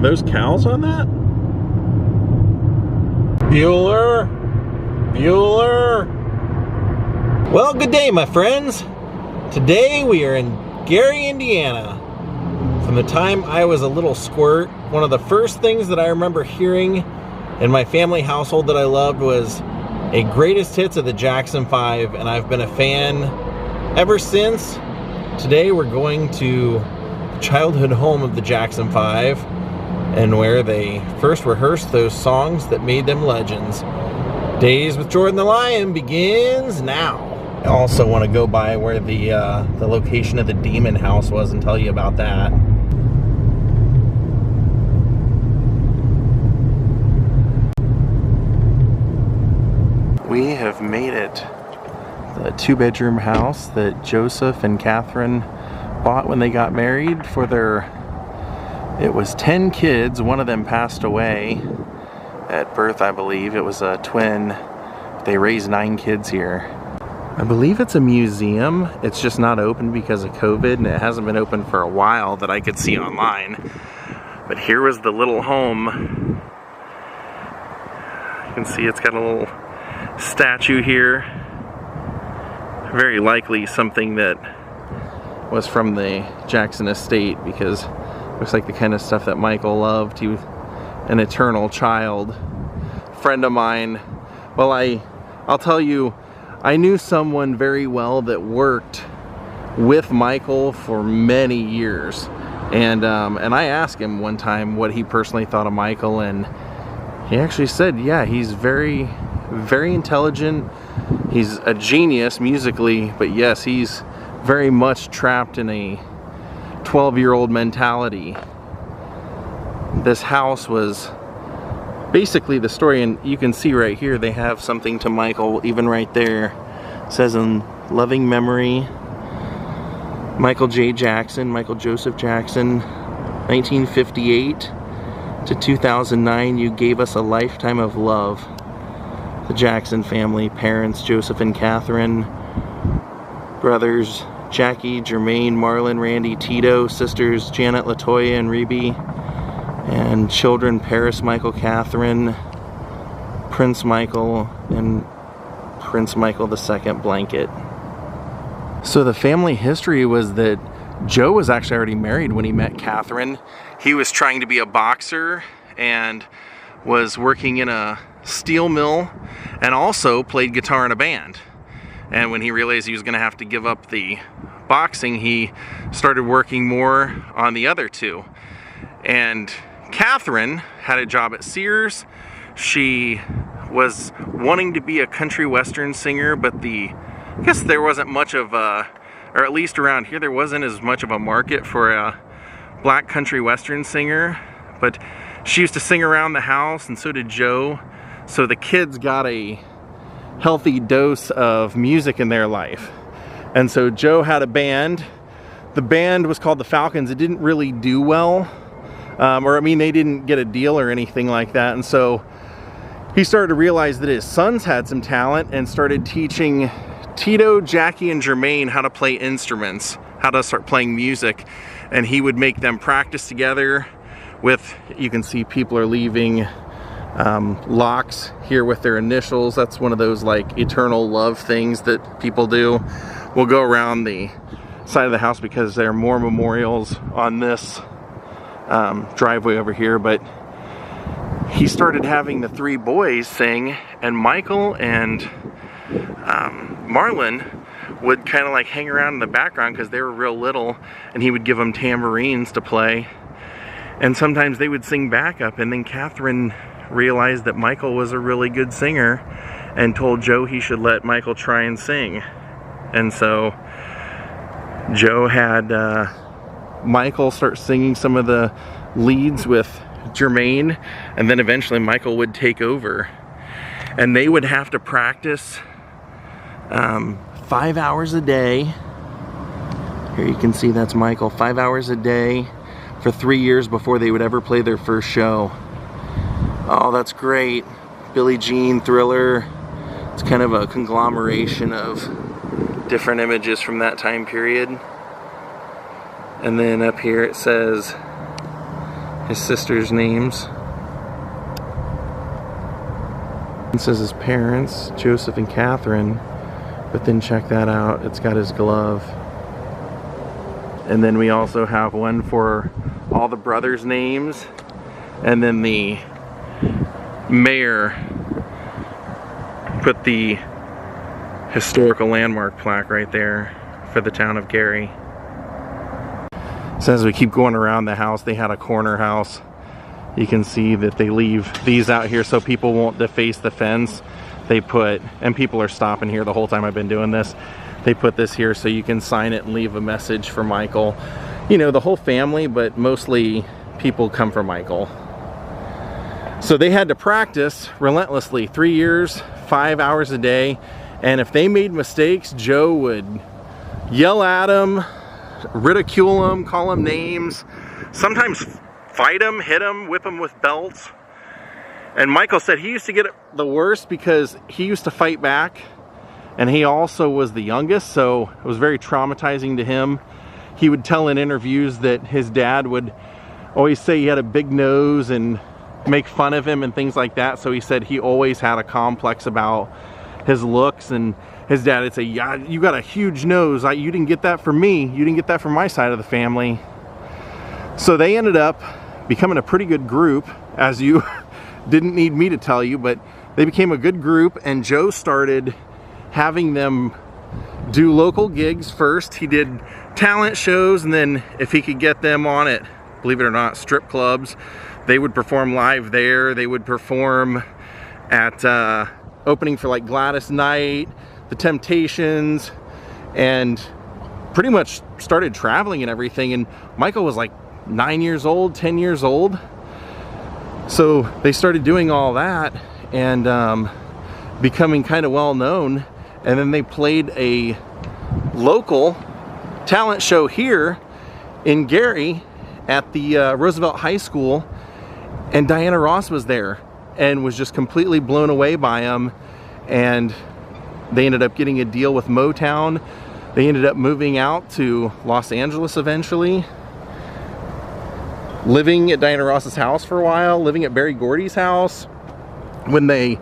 those cows on that? Bueller? Bueller? Well, good day, my friends. Today we are in Gary, Indiana. From the time I was a little squirt, one of the first things that I remember hearing in my family household that I loved was a greatest hits of the Jackson 5, and I've been a fan ever since. Today we're going to the childhood home of the Jackson 5 and where they first rehearsed those songs that made them legends. Daze with Jordan the Lion begins now. I also want to go by where the location of the Demon House was and tell you about that. We have made it. The 2-bedroom house that Joseph and Catherine bought when they got married for their, it was 10 kids. One of them passed away at birth, I believe. It was a twin. They raised 9 kids here. I believe it's a museum. It's just not open because of COVID, and it hasn't been open for a while that I could see online. But here was the little home. You can see it's got a little statue here. Very likely something that was from the Jackson estate, because it looks like the kind of stuff that Michael loved. He was an eternal child. Friend of mine. Well, I'll tell you, I knew someone very well that worked with Michael for many years, and I asked him one time what he personally thought of Michael, and he actually said, yeah, he's very, very intelligent. He's a genius musically, but yes, he's very much trapped in a 12-year-old mentality. This house was basically the story, and you can see right here they have something to Michael, even right there. It says, in loving memory, Michael J. Jackson, Michael Joseph Jackson, 1958 to 2009, you gave us a lifetime of love. The Jackson family, parents Joseph and Catherine, brothers Jackie, Jermaine, Marlon, Randy, Tito, sisters Janet, Latoya, and Rebe, and children Paris, Michael, Catherine, Prince Michael, and Prince Michael II Blanket. So the family history was that Joe was actually already married when he met Catherine. He was trying to be a boxer and was working in a steel mill and also played guitar in a band. And when he realized he was going to have to give up the boxing, he started working more on the other two. And Catherine had a job at Sears. She was wanting to be a country western singer, but I guess there wasn't much of a, or at least around here there wasn't as much of a market for a black country western singer. But she used to sing around the house, and so did Joe. So the kids got a healthy dose of music in their life. And so Joe had a band. The band was called the Falcons. It didn't really do well. Or I mean, they didn't get a deal or anything like that. And so he started to realize that his sons had some talent and started teaching Tito, Jackie, and Jermaine how to play instruments, how to start playing music. And he would make them practice together with, you can see people are leaving locks here with their initials. That's one of those like eternal love things that people do. We'll go around the side of the house because there are more memorials on this driveway over here. But he started having the 3 boys sing, and Michael and Marlon would kind of like hang around in the background because they were real little, and he would give them tambourines to play, and sometimes they would sing backup. And then Catherine realized that Michael was a really good singer and told Joe he should let Michael try and sing. And so Joe had Michael start singing some of the leads with Jermaine, and then eventually Michael would take over, and they would have to practice 5 hours a day. Here you can see that's Michael, 5 hours a day for 3 years before they would ever play their first show. Oh, that's great. Billie Jean, Thriller. It's kind of a conglomeration of different images from that time period. And then up here it says his sisters' names. It says his parents, Joseph and Catherine, but then check that out, it's got his glove. And then we also have one for all the brothers' names, and then the mayor put the historical landmark plaque right there for the town of Gary. So as we keep going around the house, they had a corner house. You can see that they leave these out here so people won't deface the fence. They put, and people are stopping here the whole time I've been doing this, they put this here so you can sign it and leave a message for Michael. You know, the whole family, but mostly people come for Michael. So they had to practice relentlessly, 3 years, 5 hours a day. And if they made mistakes, Joe would yell at them, ridicule them, call them names, sometimes fight them, hit them, whip them with belts. And Michael said he used to get it the worst because he used to fight back, and he also was the youngest, so it was very traumatizing to him. He would tell in interviews that his dad would always say he had a big nose and make fun of him and things like that. So he said he always had a complex about his looks, and his dad would say, yeah, you got a huge nose. You didn't get that from me. You didn't get that from my side of the family. So they ended up becoming a pretty good group, as you didn't need me to tell you, but they became a good group, and Joe started having them do local gigs first. He did talent shows, and then if he could get them on it, believe it or not, strip clubs, they would perform live there. They would perform at opening for like Gladys Knight, the Temptations, and pretty much started traveling and everything. And Michael was like 9 years old, 10 years old. So they started doing all that and becoming kind of well known. And then they played a local talent show here in Gary at the Roosevelt High School, and Diana Ross was there and was just completely blown away by him. And they ended up getting a deal with Motown. They ended up moving out to Los Angeles eventually, living at Diana Ross's house for a while, living at Berry Gordy's house. When they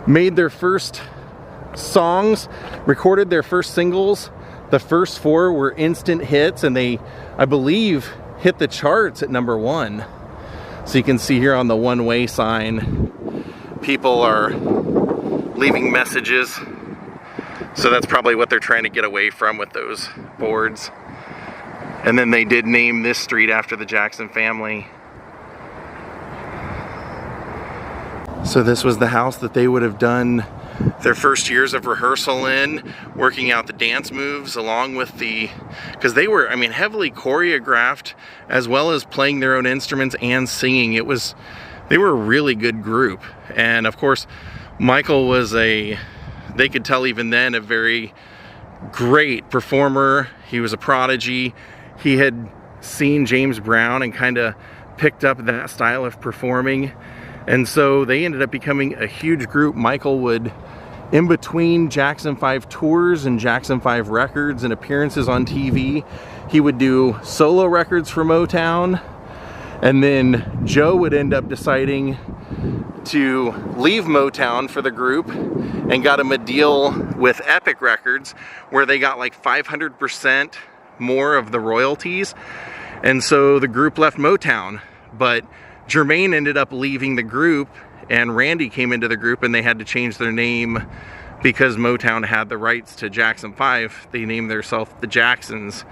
made their first songs, recorded their first singles, the first 4 were instant hits, and they, I believe, hit the charts at #1. So you can see here on the one-way sign, people are leaving messages. So that's probably what they're trying to get away from with those boards. And then they did name this street after the Jackson family. So this was the house that they would have done their first years of rehearsal in, working out the dance moves along with the, because they were, I mean, heavily choreographed, as well as playing their own instruments and singing. It was, they were a really good group. And of course, Michael was a, they could tell even then, a very great performer. He was a prodigy. He had seen James Brown and kind of picked up that style of performing. And so they ended up becoming a huge group. Michael would, in between Jackson 5 tours and Jackson 5 records and appearances on TV, he would do solo records for Motown. And then Joe would end up deciding to leave Motown for the group and got him a deal with Epic Records where they got like 500% more of the royalties. And so the group left Motown, but Jermaine ended up leaving the group, and Randy came into the group, and they had to change their name because Motown had the rights to Jackson 5. They named themselves the Jacksons,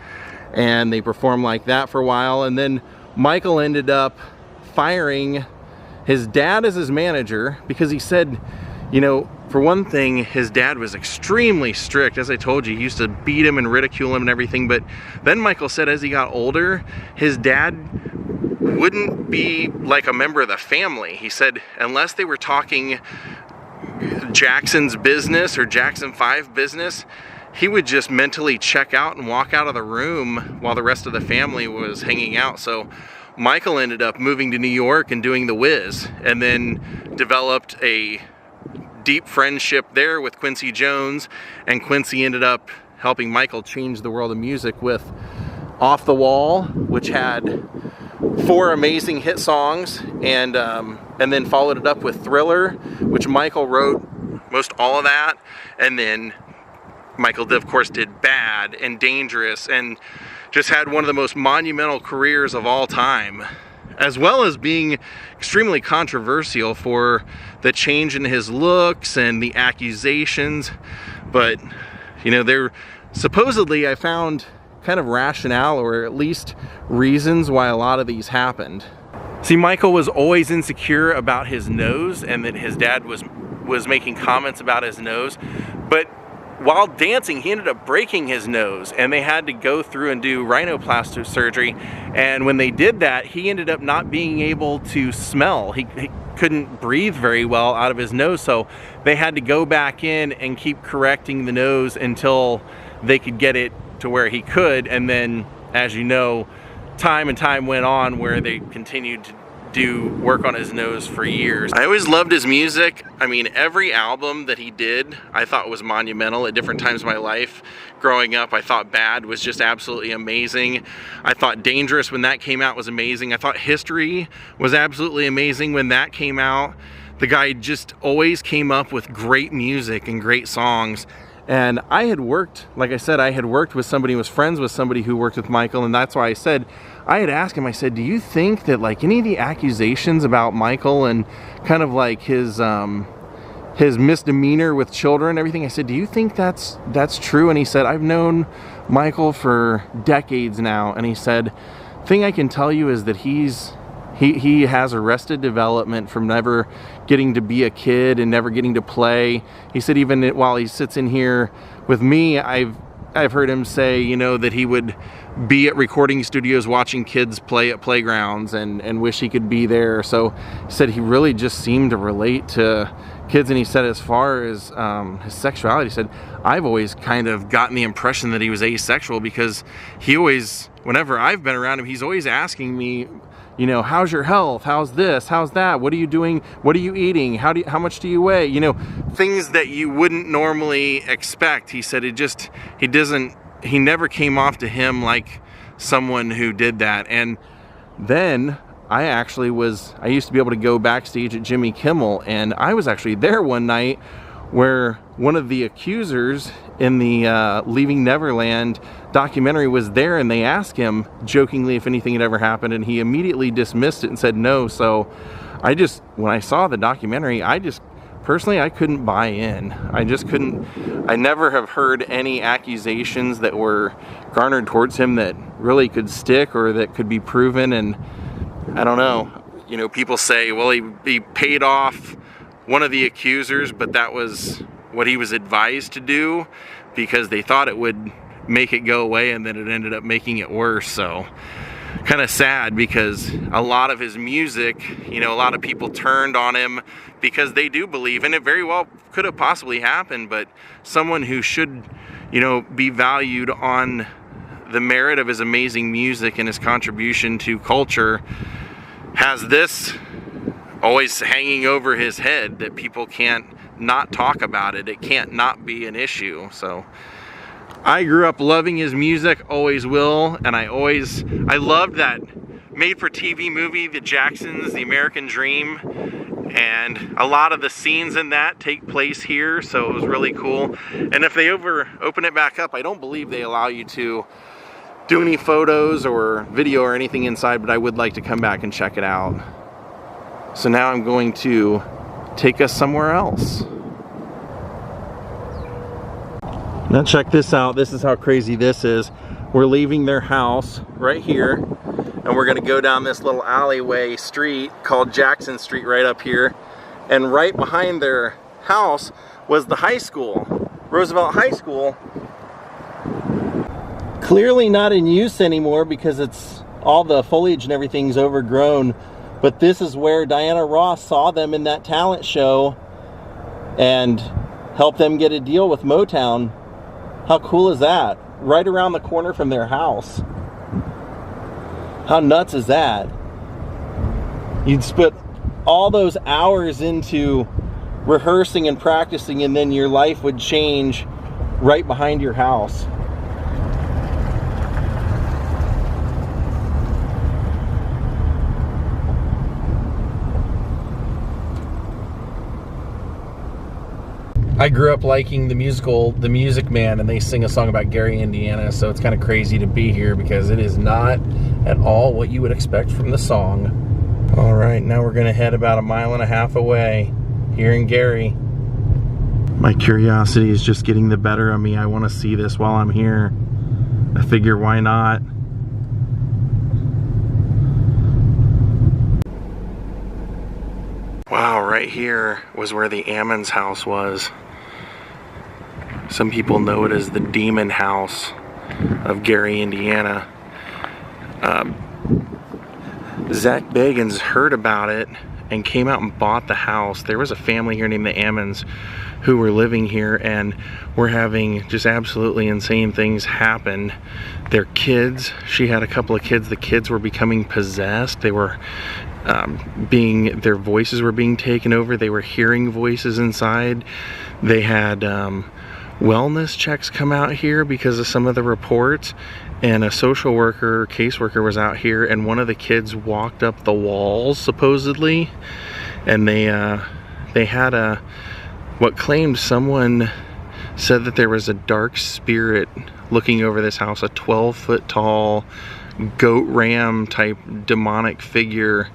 and they performed like that for a while. And then Michael ended up firing his dad as his manager because he said, you know, for one thing, his dad was extremely strict. As I told you, he used to beat him and ridicule him and everything. But then Michael said as he got older, his dad wouldn't be like a member of the family. He said unless they were talking Jackson's business or Jackson 5 business, he would just mentally check out and walk out of the room while the rest of the family was hanging out. So Michael ended up moving to New York and doing The Wiz, and then developed a deep friendship there with Quincy Jones, and Quincy ended up helping Michael change the world of music with Off the Wall, which had 4 amazing hit songs, and then followed it up with Thriller, which Michael wrote most all of that, and then Michael, of course, did Bad and Dangerous, and just had one of the most monumental careers of all time, as well as being extremely controversial for the change in his looks and the accusations. But, you know, there supposedly, I found kind of rationale, or at least reasons why a lot of these happened. See, Michael was always insecure about his nose, and that his dad was making comments about his nose, but while dancing he ended up breaking his nose, and they had to go through and do rhinoplasty surgery, and when they did that, he ended up not being able to smell. He couldn't breathe very well out of his nose, so they had to go back in and keep correcting the nose until they could get it to where he could. And then, as you know, time and time went on where they continued to do work on his nose for years. I always loved his music. I mean, every album that he did I thought was monumental at different times of my life. Growing up, I thought Bad was just absolutely amazing. I thought Dangerous, when that came out, was amazing. I thought History was absolutely amazing when that came out. The guy just always came up with great music and great songs. And I had worked, like I said, I had worked with somebody, was friends with somebody who worked with Michael, and that's why I said, I had asked him, I said, do you think that like any of the accusations about Michael and kind of like his misdemeanor with children and everything, I said, do you think that's true? And he said, I've known Michael for decades now, and he said, thing I can tell you is that he has arrested development from never getting to be a kid and never getting to play. He said even while he sits in here with me, I've heard him say, you know, that he would be at recording studios watching kids play at playgrounds and wish he could be there. So he said he really just seemed to relate to kids. And he said as far as his sexuality, he said, I've always kind of gotten the impression that he was asexual, because he always, whenever I've been around him, he's always asking me, you know, how's your health? How's this? How's that? What are you doing? What are you eating? How much do you weigh? You know, things that you wouldn't normally expect. He said he never came off to him like someone who did that. And then I used to be able to go backstage at Jimmy Kimmel, and I was actually there one night where one of the accusers in the Leaving Neverland documentary was there, and they asked him jokingly if anything had ever happened, and he immediately dismissed it and said no. So when I saw the documentary, personally, I couldn't buy in. I just couldn't. I never have heard any accusations that were garnered towards him that really could stick or that could be proven. And I don't know, you know, people say, well, he paid off one of the accusers, but that was what he was advised to do because they thought it would make it go away, and then it ended up making it worse. So kind of sad, because a lot of his music, you know, a lot of people turned on him because they do believe, and it very well could have possibly happened, but someone who should, you know, be valued on the merit of his amazing music and his contribution to culture has this always hanging over his head that people can't not talk about it. It can't not be an issue. So I grew up loving his music, always will, and I loved that made-for-TV movie, The Jacksons, The American Dream, and a lot of the scenes in that take place here, so it was really cool. And if they open it back up, I don't believe they allow you to do any photos or video or anything inside, but I would like to come back and check it out. So now I'm going to take us somewhere else. Now check this out. This is how crazy this is. We're leaving their house right here, and we're gonna go down this little alleyway street called Jackson Street right up here. And right behind their house was the high school, Roosevelt High School. Clearly not in use anymore because it's all the foliage and everything's overgrown. But this is where Diana Ross saw them in that talent show and helped them get a deal with Motown. How cool is that? Right around the corner from their house. How nuts is that? You'd put all those hours into rehearsing and practicing, and then your life would change right behind your house. I grew up liking the musical The Music Man, and they sing a song about Gary, Indiana, so it's kind of crazy to be here because it is not at all what you would expect from the song. All right, now we're going to head about 1.5 miles away here in Gary. My curiosity is just getting the better of me. I want to see this while I'm here. I figure, why not? Wow, right here was where the Ammons house was. Some people know it as the Demon House of Gary, Indiana. Zach Bagans heard about it and came out and bought the house. There was a family here named the Ammons who were living here and were having just absolutely insane things happen. Their kids, she had a couple of kids, the kids were becoming possessed. They were their voices were being taken over. They were hearing voices inside. They had wellness checks come out here because of some of the reports, and a social worker, caseworker was out here, and one of the kids walked up the walls supposedly, and they had what claimed someone said that there was a dark spirit looking over this house, a 12-foot tall goat ram type demonic figure,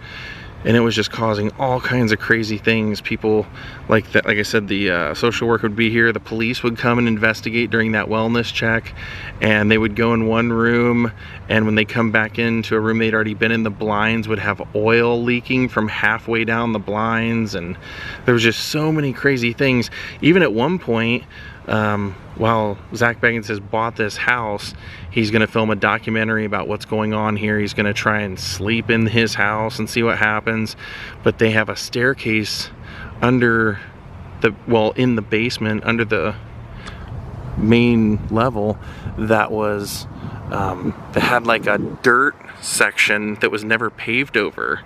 and it was just causing all kinds of crazy things. People like that, like I said, the social worker would be here, the police would come and investigate during that wellness check, and they would go in one room, and when they come back into a room they'd already been in, the blinds would have oil leaking from halfway down the blinds, and there was just so many crazy things. Even at one point, while Zach Bagans has bought this house, he's going to film a documentary about what's going on here. He's going to try and sleep in his house and see what happens. But they have a staircase under the, well, in the basement under the main level that was that had like a dirt section that was never paved over.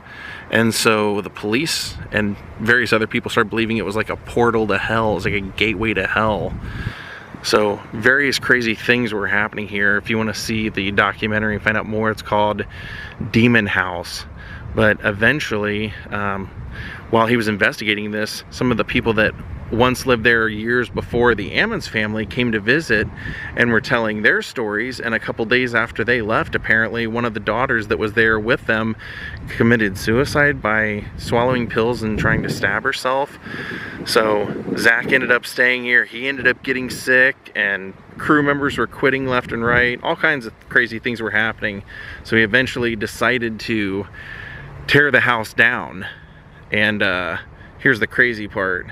And so the police and various other people started believing it was like a portal to hell. It was like a gateway to hell. So various crazy things were happening here. If you want to see the documentary and find out more, it's called Demon House. But eventually, while he was investigating this, some of the people that once lived there years before the Ammons family came to visit and were telling their stories, and a couple days after they left, apparently one of the daughters that was there with them committed suicide by swallowing pills and trying to stab herself. So Zach ended up staying here. He ended up getting sick, and crew members were quitting left and right. All kinds of crazy things were happening. So he eventually decided to tear the house down. And here's the crazy part.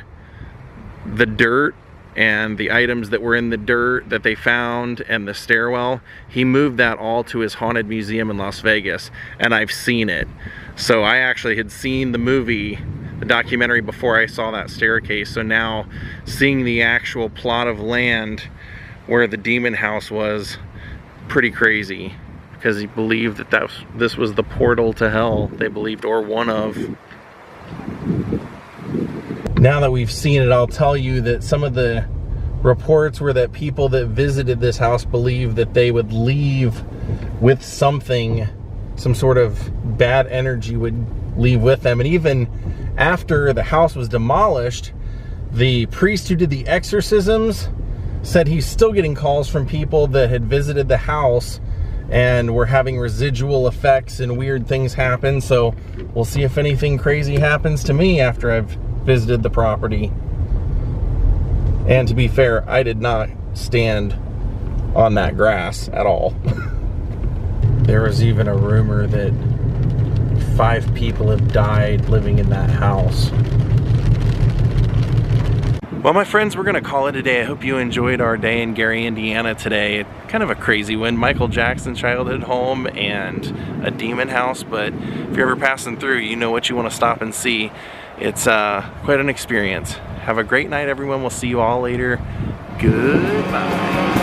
The dirt and the items that were in the dirt that they found and the stairwell, he moved that all to his haunted museum in Las Vegas, and I've seen it. So I actually had seen the movie, the documentary, before I saw that staircase. So now seeing the actual plot of land where the Demon House was, pretty crazy, because he believed that this was the portal to hell, they believed, or one of. Now that we've seen it, I'll tell you that some of the reports were that people that visited this house believed that they would leave with something, some sort of bad energy would leave with them. And even after the house was demolished, the priest who did the exorcisms said he's still getting calls from people that had visited the house and were having residual effects and weird things happen. So we'll see if anything crazy happens to me after I've visited the property. And to be fair, I did not stand on that grass at all. There was even a rumor that 5 people have died living in that house. Well, my friends, we're gonna call it a day. I hope you enjoyed our day in Gary, Indiana today. Kind of a crazy one. Michael Jackson's childhood home and a demon house, but if you're ever passing through, you know what you want to stop and see. It's quite an experience. Have a great night, everyone. We'll see you all later. Goodbye.